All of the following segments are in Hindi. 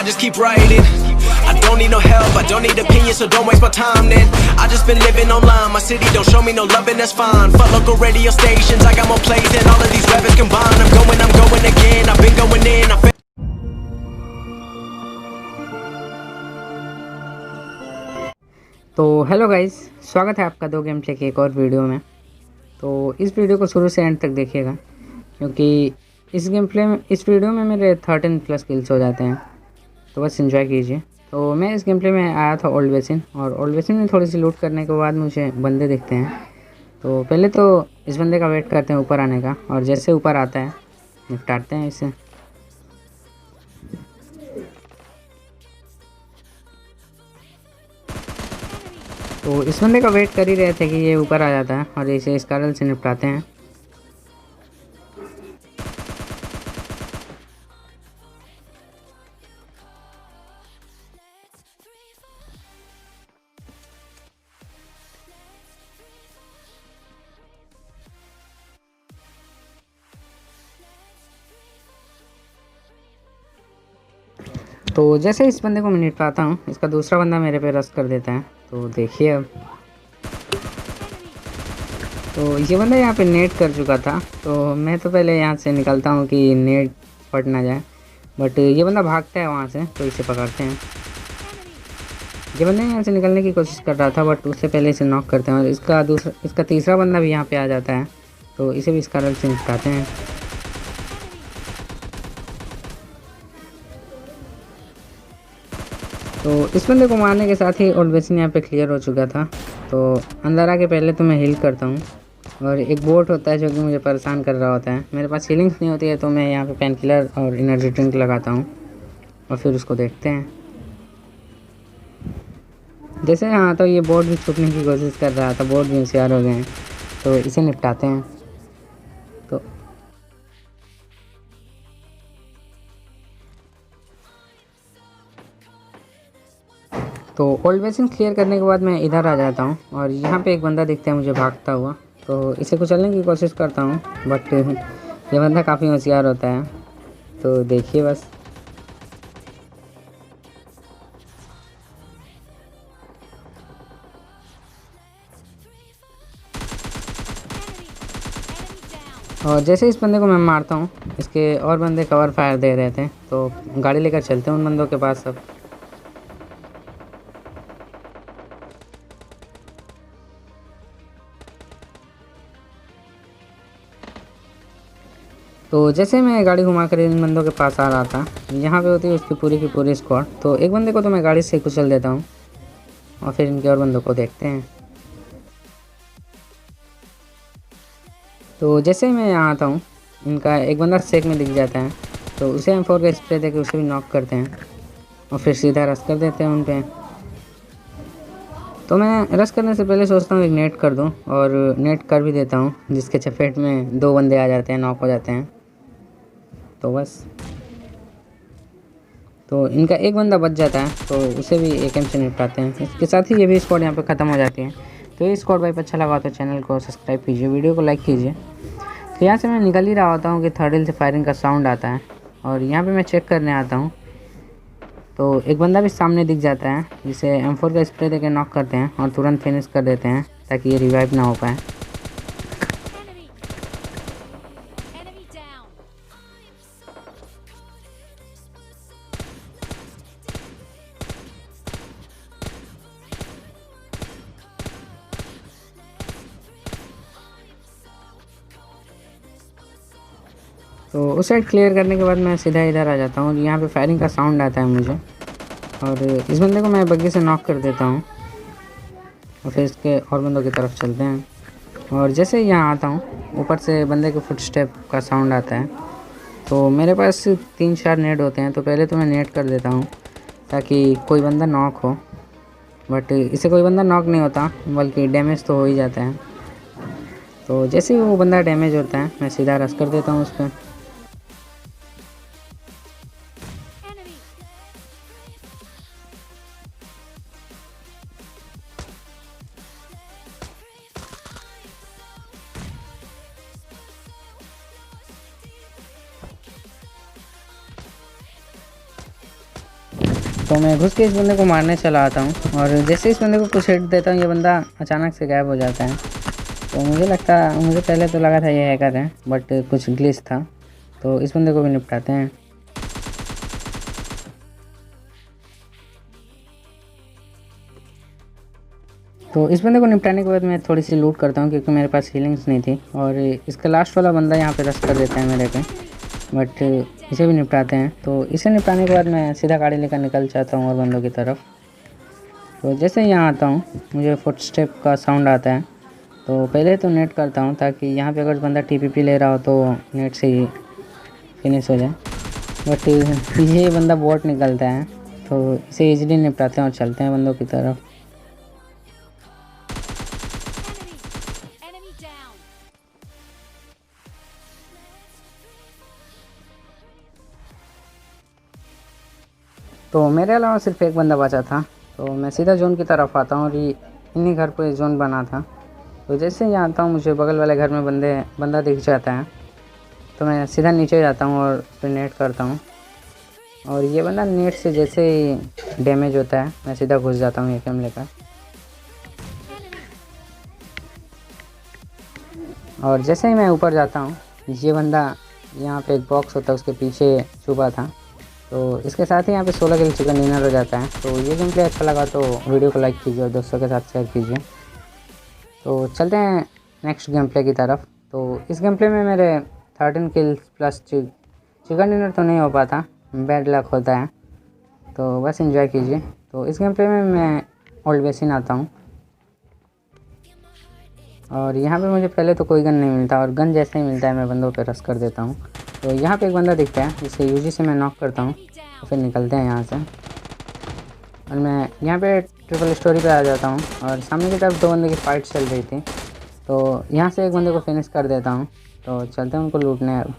I just keep writing. I don't need no help, I don't need opinions, so don't waste my time then. I just been living online, my city don't show me no loving, that's fine. Fuck local radio stations, I got more plays than all of these rappers combined. I'm going again, I've been going in. तो हेलो गाइस, स्वागत है आपका दो गेम प्ले के एक और वीडियो में। तो इस वीडियो को शुरू से एंड तक देखिएगा, क्योंकि इस वीडियो में मेरे 13 प्लस किल्स हो जाते हैं, तो बस एंजॉय कीजिए। तो मैं इस गेम प्ले में आया था ओल्ड बेसिन, और ओल्ड बेसिन में थोड़ी सी लूट करने के बाद मुझे बंदे दिखते हैं। तो पहले तो इस बंदे का वेट करते हैं ऊपर आने का, और जैसे ऊपर आता है निपटाते हैं इसे। तो इस बंदे का वेट कर ही रहे थे कि ये ऊपर आ जाता है, और इसे इस कारण से निपटाते हैं। तो जैसे इस बंदे को मैं निपटाता हूँ, इसका दूसरा बंदा मेरे पे रश कर देता है। तो देखिए अब, तो ये बंदा यहाँ पे नेट कर चुका था, तो मैं तो पहले यहाँ से निकलता हूँ कि नेट फट ना जाए, बट ये बंदा भागता है वहाँ से, तो इसे पकड़ते हैं। ये बंदा यहाँ से निकलने की कोशिश कर रहा था, बट उससे पहले इसे नॉक करते हैं, और इसका तीसरा बंदा भी यहाँ पे आ जाता है, तो इसे भी इस कारण से निपटाते हैं। तो इस बंदे को मारने के साथ ही ओल्ड बेसिन यहाँ पे क्लियर हो चुका था। तो अंदर आके पहले तो मैं हील करता हूँ, और एक बोट होता है जो कि मुझे परेशान कर रहा होता है। मेरे पास हीलिंग्स नहीं होती है, तो मैं यहाँ पे पेन किलर और एनर्जी ड्रिंक लगाता हूँ, और फिर उसको देखते हैं। जैसे हाँ, तो ये बोट भी छुपने की कोशिश कर रहा था, बोट भी होशियार हो गए हैं, तो इसे निपटाते हैं। तो ओल्ड बेसिन क्लियर करने के बाद मैं इधर आ जाता हूँ, और यहाँ पे एक बंदा दिखता है मुझे भागता हुआ, तो इसे कुचलने की कोशिश करता हूँ, बट ये बंदा काफ़ी होशियार होता है, तो देखिए बस। और जैसे इस बंदे को मैं मारता हूँ, इसके और बंदे कवर फायर दे रहे थे, तो गाड़ी लेकर चलते हैं उन बंदों के पास अब। तो जैसे मैं गाड़ी घुमा कर इन बंदों के पास आ रहा था, यहाँ पे होती है उसकी पूरी की पूरी स्क्वाड। तो एक बंदे को तो मैं गाड़ी से कुचल देता हूँ, और फिर इनके और बंदों को देखते हैं। तो जैसे मैं यहाँ आता हूँ, इनका एक बंदा सेक में दिख जाता है, तो उसे M4 का स्प्रे देकर उसे भी नॉक करते हैं, और फिर सीधा रश कर देते हैं उन पे। तो मैं रश करने से पहले सोचता हूँ एक नेट कर दूँ, और नेट कर भी देता हूँ, जिसके चपेट में दो बंदे आ जाते हैं, नॉक हो जाते हैं। तो बस, तो इनका एक बंदा बच जाता है, तो उसे भी AKM से निपटाते हैं। इसके साथ ही ये भी स्क्वाड यहाँ पे ख़त्म हो जाती है। तो ये स्क्वाड वाइप अच्छा लगा तो चैनल को सब्सक्राइब कीजिए, वीडियो को लाइक कीजिए। तो यहाँ से मैं निकल ही रहा होता हूँ कि थर्ड हिल से फायरिंग का साउंड आता है, और यहाँ पे मैं चेक करने आता हूँ, तो एक बंदा भी सामने दिख जाता है, जिसे M4 का स्प्रे देकर नॉक करते हैं, और तुरंत फिनिश कर देते हैं ताकि ये रिवाइव ना हो पाए। तो उस साइड क्लियर करने के बाद मैं सीधा इधर आ जाता हूँ। यहाँ पे फायरिंग का साउंड आता है मुझे, और इस बंदे को मैं बग्गी से नॉक कर देता हूँ, और फिर इसके और बंदों की तरफ चलते हैं। और जैसे ही यहाँ आता हूँ, ऊपर से बंदे के फुटस्टेप का साउंड आता है। तो मेरे पास 3-4 नेट होते हैं, तो पहले तो मैं नेट कर देता हूँ ताकि कोई बंदा नॉक हो, बट इससे कोई बंदा नॉक नहीं होता, बल्कि डैमेज तो हो ही जाता है। तो जैसे ही वो बंदा डैमेज होता है, मैं सीधा रश कर देता हूँ उस पर। तो मैं घुस के इस बंदे को मारने चला आता हूँ और जैसे इस बंदे को कुछ हिट देता हूँ ये बंदा अचानक से गायब हो जाता है। तो मुझे पहले तो लगा था ये हैकर है, बट कुछ ग्लिच था। तो इस बंदे को भी निपटाते हैं। तो इस बंदे को निपटाने के बाद मैं थोड़ी सी लूट करता हूँ क्योंकि मेरे पास हीलिंग्स नहीं थी। और इसका लास्ट वाला बंदा यहाँ पे रश कर देता है मेरे पे, बट इसे भी निपटाते हैं। तो इसे निपटाने के बाद मैं सीधा गाड़ी लेकर निकल जाता हूँ और बंदों की तरफ। तो जैसे ही यहाँ आता हूँ मुझे फुटस्टेप का साउंड आता है। तो पहले तो नेट करता हूँ ताकि यहाँ पे अगर बंदा टीपीपी ले रहा हो तो नेट से ही फिनिश हो जाए, बट ये बंदा बॉट निकलता है। तो इसे इजीली निपटाते हैं और चलते हैं बंदों की तरफ। तो मेरे अलावा सिर्फ एक बंदा बचा था। तो मैं सीधा जोन की तरफ आता हूँ और ये इन्हीं घर पे जोन बना था। तो जैसे ही आता हूँ मुझे बगल वाले घर में बंदा दिख जाता है। तो मैं सीधा नीचे जाता हूँ और फिर नेट करता हूँ और ये बंदा नेट से जैसे ही डैमेज होता है मैं सीधा घुस जाता हूँ एकेएम लेकर। और जैसे ही मैं ऊपर जाता हूँ ये बंदा यहाँ पे एक बॉक्स होता है उसके पीछे छुपा था। तो इसके साथ ही यहाँ पे 16 किल चिकन डिनर हो जाता है। तो ये गेम प्ले अच्छा लगा तो वीडियो को लाइक कीजिए और दोस्तों के साथ शेयर कीजिए। तो चलते हैं नेक्स्ट गेम प्ले की तरफ। तो इस गेम प्ले में मेरे 13 किल्स प्लस चिकन डिनर तो नहीं हो पाता, बैड लक होता है। तो बस एंजॉय कीजिए। तो इस गेम प्ले में मैं ओल्ड बेसिन आता हूँ और यहाँ पे मुझे पहले तो कोई गन नहीं मिलता और गन जैसे ही मिलता है मैं बंदों पे रश कर देता हूँ। तो यहाँ पे एक बंदा दिखता है जिसे यूजी से मैं नॉक करता हूँ तो फिर निकलते हैं यहाँ से। और मैं यहाँ पे ट्रिपल स्टोरी पे आ जाता हूँ और सामने की तरफ 2 बंदे की फाइट चल रही थी। तो यहाँ से एक बंदे को फिनिश कर देता हूँ। तो चलते हैं उनको लूटने अब।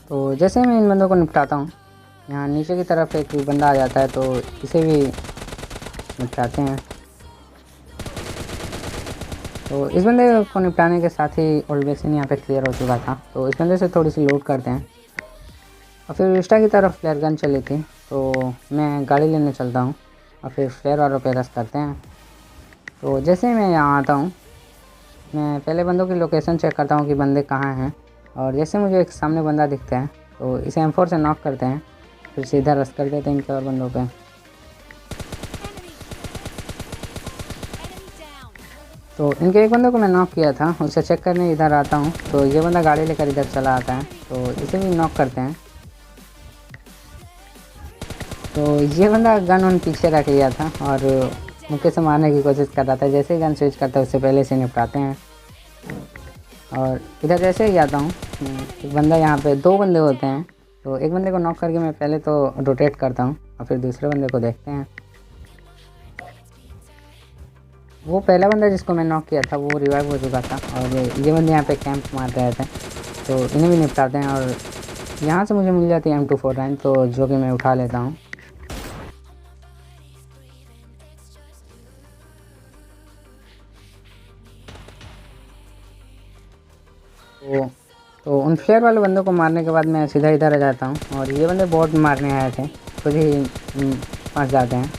तो जैसे मैं इन बंदों को निपटाता हूँ यहाँ नीचे की तरफ एक बंदा आ जाता है, तो इसे भी निपटाते हैं। तो इस बंदे को निपटाने के साथ ही ओल्ड बेसिन यहाँ पे क्लियर हो चुका था। तो इस बंदे से थोड़ी सी लूट करते हैं और फिर विस्टा की तरफ फ्लेयर गन चली थी तो मैं गाड़ी लेने चलता हूँ और फिर फ्लेयर वालों पे रश करते हैं। तो जैसे ही मैं यहाँ आता हूँ मैं पहले बंदों की लोकेशन चेक करता हूँ कि बंदे कहाँ हैं। और जैसे मुझे एक सामने बंदा दिखता है तो इसे M4 से नॉक करते हैं, फिर सीधा रश कर देते हैं इनके और बंदों पे। तो इनके एक बंदे को मैं नॉक किया था, उसे चेक करने इधर आता हूँ तो ये बंदा गाड़ी लेकर इधर चला आता है। तो इसे भी नॉक करते हैं। तो ये बंदा गन पीछे रख लिया था और मुक्के से मारने की कोशिश कर रहा था। जैसे ही गन स्विच करता है उससे पहले से निपटाते हैं। और इधर जैसे ही आता हूँ एक बंदा, यहाँ पे 2 बंदे होते हैं। तो एक बंदे को नॉक करके मैं पहले तो रोटेट करता हूँ और फिर दूसरे बंदे को देखते हैं। वो पहला बंदा जिसको मैं नॉक किया था वो रिवाइव हो चुका था और ये बंदे यहाँ पे कैंप मार रहे थे। तो इन्हें भी निपटाते हैं और यहाँ से मुझे मिल जाती है M249 तो जो कि मैं उठा लेता हूँ। तो उन फ्लेयर वाले बंदों को मारने के बाद मैं सीधा इधर आ जाता हूँ और ये बंदे बॉट मारने आए थे, खुद ही फंस जाते हैं।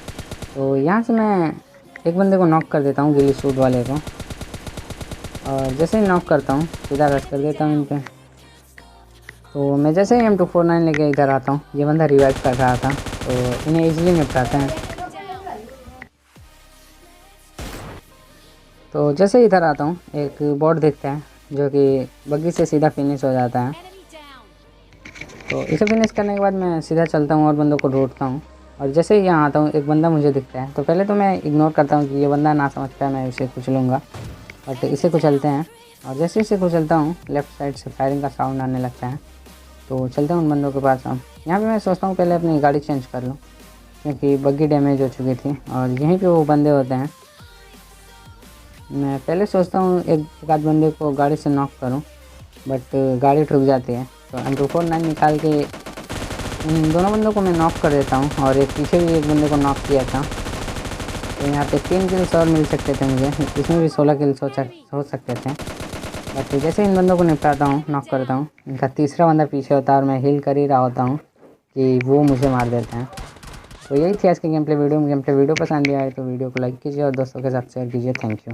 तो यहाँ से मैं एक बंदे को नॉक कर देता हूँ, गिली सूट वाले को। और जैसे ही नॉक करता हूँ सीधा रश कर देता हूँ इन पे। तो मैं जैसे ही M249 लेके इधर आता हूँ ये बंदा रिवाइव कर रहा था तो इन्हें ईजिली निपटाते हैं। तो जैसे ही इधर आता हूँ एक बॉट दिखता है जो कि बग्गी से सीधा फिनिश हो जाता है। तो इसे फिनिश करने के बाद मैं सीधा चलता हूँ और बंदों को ढूंढता हूँ। और जैसे ही यहाँ आता हूँ एक बंदा मुझे दिखता है तो पहले तो मैं इग्नोर करता हूँ कि ये बंदा ना समझता है, मैं इसे कुचलूँगा लूँगा। बट इसे कुचलते हैं और जैसे इसे कुचलता हूँ लेफ़्ट साइड से फायरिंग का साउंड आने लगता है। तो चलते हैं उन बंदों के पास। हम यहाँ पे मैं सोचता हूँ पहले अपनी गाड़ी चेंज कर लूँ क्योंकि बग्गी डैमेज हो चुकी थी और यहीं पे वो बंदे होते हैं। मैं पहले सोचता हूँ एक आध बंदे को गाड़ी से नॉक करूँ, बट गाड़ी ठुक जाती है। तो M249 निकाल के इन दोनों बंदों को मैं नॉक कर देता हूँ और एक पीछे भी एक बंदे को नॉक किया था। तो यहाँ पे 3 किल्स और मिल सकते थे मुझे, इसमें भी 16 किल्स हो सकते थे। बट जैसे इन बंदों को निपटाता हूँ, नॉक करता हूँ, इनका तीसरा बंदा पीछे होता है और मैं हील कर ही रहा होता हूँ कि वो मुझे मार देते हैं। तो यही थी आज की गेम प्ले वीडियो पसंद आया तो वीडियो को लाइक कीजिए और दोस्तों के साथ शेयर कीजिए। Thank you.